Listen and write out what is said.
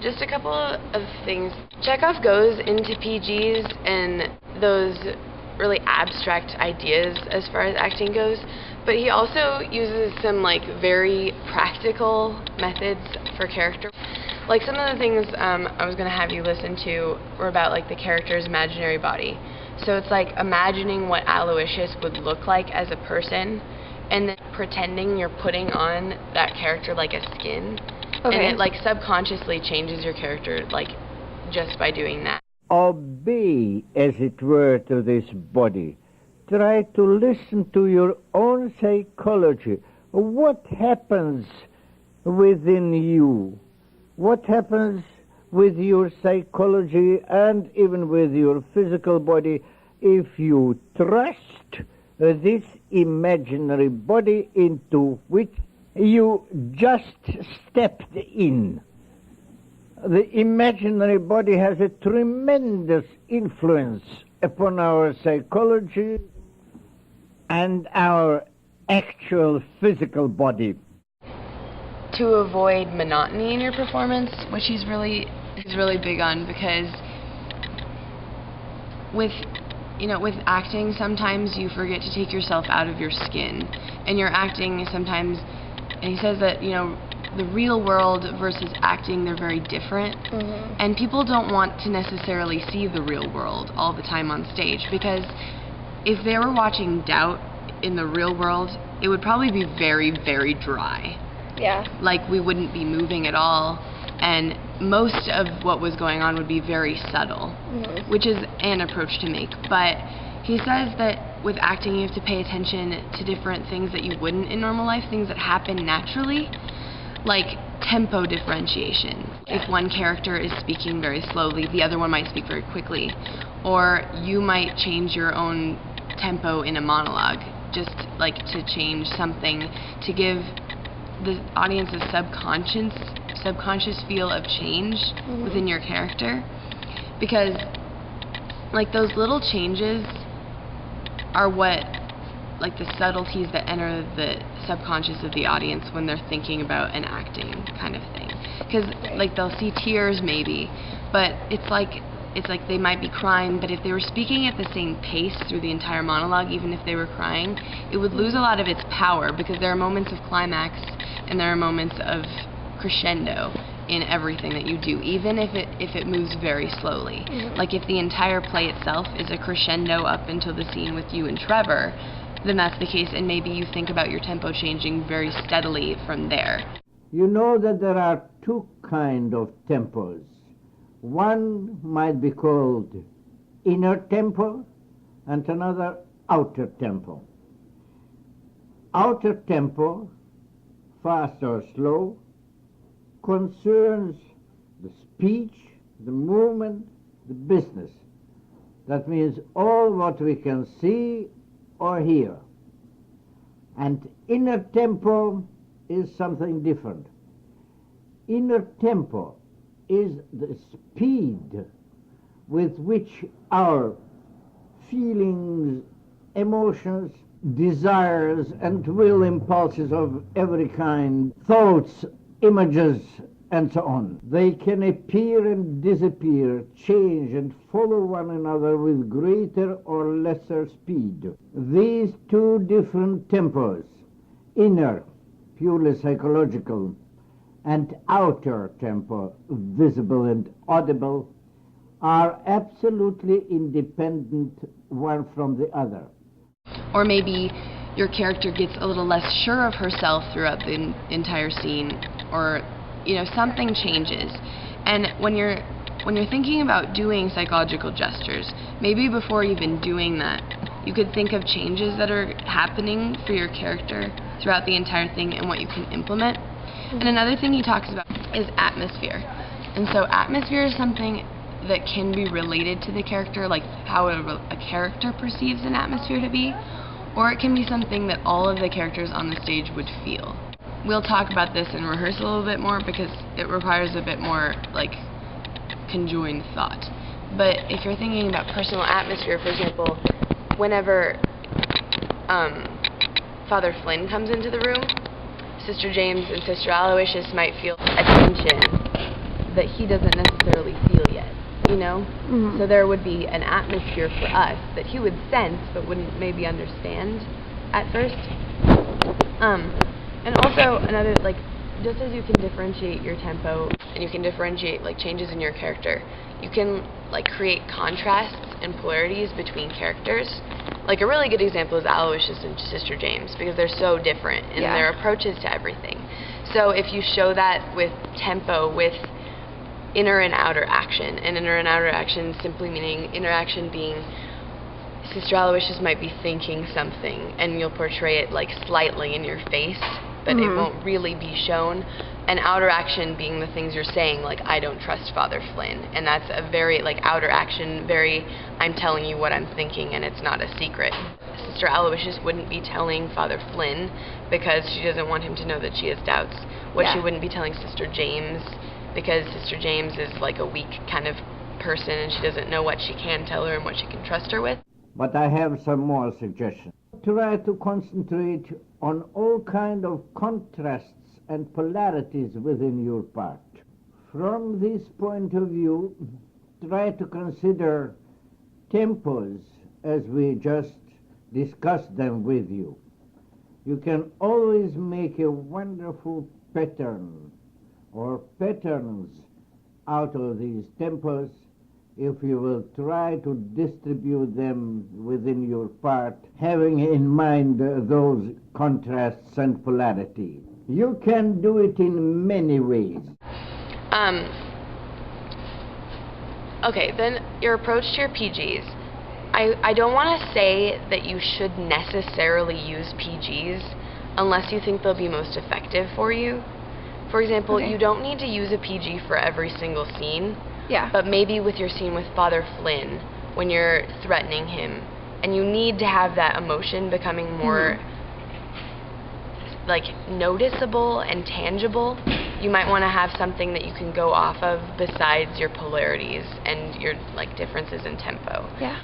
Just a couple of things. Chekhov goes into PGs and those really abstract ideas as far as acting goes, but he also uses some very practical methods for character. Like some of the things I was going to have you listen to were about the character's imaginary body. So it's imagining what Aloysius would look like as a person, and then pretending you're putting on that character like a skin. Okay. And it subconsciously changes your character just by doing that. Obey, as it were, to this body. Try to listen to your own psychology. What happens within you? What happens with your psychology and even with your physical body if you trust this imaginary body into which you just stepped in? The imaginary body has a tremendous influence upon our psychology and our actual physical body. To avoid monotony in your performance, which he's really big on, because with acting, sometimes you forget to take yourself out of your skin, and you're acting sometimes, and he says that the real world versus acting, they're very different, and people don't want to necessarily see the real world all the time on stage, because if they were watching Doubt in the real world, it would probably be very, very dry. Yeah. We wouldn't be moving at all, and most of what was going on would be very subtle, which is an approach to make. But he says that with acting, you have to pay attention to different things that you wouldn't in normal life, things that happen naturally, like tempo differentiation. If one character is speaking very slowly, the other one might speak very quickly, or you might change your own tempo in a monologue, just to change something to give the audience a subconscious feel of change within your character, because those little changes are what the subtleties that enter the subconscious of the audience when they're thinking about an acting kind of thing, because they'll see tears maybe, but it's like they might be crying, but if they were speaking at the same pace through the entire monologue, even if they were crying, it would lose a lot of its power, because there are moments of climax and there are moments of crescendo in everything that you do, even if it moves very slowly. If the entire play itself is a crescendo up until the scene with you and Trevor, then that's the case, and maybe you think about your tempo changing very steadily from there. You know that there are two kinds of tempos. One might be called inner tempo and another outer tempo. Outer tempo, fast or slow, concerns the speech, the movement, the business. That means all what we can see or hear. And inner tempo is something different. Inner tempo is the speed with which our feelings, emotions, desires, and will impulses of every kind, thoughts, images, and so on. They can appear and disappear, change and follow one another with greater or lesser speed. These two different tempos, inner, purely psychological, and outer tempo, visible and audible, are absolutely independent one from the other. Or maybe your character gets a little less sure of herself throughout the entire scene, or something changes. And when you're thinking about doing psychological gestures, maybe before even doing that, you could think of changes that are happening for your character throughout the entire thing and what you can implement. And another thing he talks about is atmosphere. And so atmosphere is something that can be related to the character, like how a character perceives an atmosphere to be, or it can be something that all of the characters on the stage would feel. We'll talk about this in rehearsal a little bit more because it requires a bit more conjoined thought. But if you're thinking about personal atmosphere, for example, whenever Father Flynn comes into the room, Sister James and Sister Aloysius might feel a tension that he doesn't necessarily feel yet, you know? Mhm. So there would be an atmosphere for us that he would sense but wouldn't maybe understand at first. And also another, like, just as you can differentiate your tempo and you can differentiate like changes in your character, you can like create contrasts and polarities between characters. Like a really good example is Aloysius and Sister James, because they're so different in their approaches to everything. So if you show that with tempo, with inner and outer action, and inner and outer action simply meaning inner action being Sister Aloysius might be thinking something, and you'll portray it like slightly in your face, but it won't really be shown. And outer action being the things you're saying, like, I don't trust Father Flynn. And that's a very, like, outer action, very, I'm telling you what I'm thinking and it's not a secret. Sister Aloysius wouldn't be telling Father Flynn because she doesn't want him to know that she has doubts. What she wouldn't be telling Sister James, because Sister James is like a weak kind of person and she doesn't know what she can tell her and what she can trust her with. But I have some more suggestions. Try to concentrate on all kind of contrasts and polarities within your part. From this point of view, try to consider tempos as we just discussed them with you. You can always make a wonderful pattern or patterns out of these tempos if you will try to distribute them within your part, having in mind those contrasts and polarity. You can do it in many ways. Okay, then your approach to your PGs. I don't want to say that you should necessarily use PGs unless you think they'll be most effective for you. For example, you don't need to use a PG for every single scene. Yeah. But maybe with your scene with Father Flynn, when you're threatening him, and you need to have that emotion becoming more like noticeable and tangible, you might want to have something that you can go off of besides your polarities and your like differences in tempo. Yeah.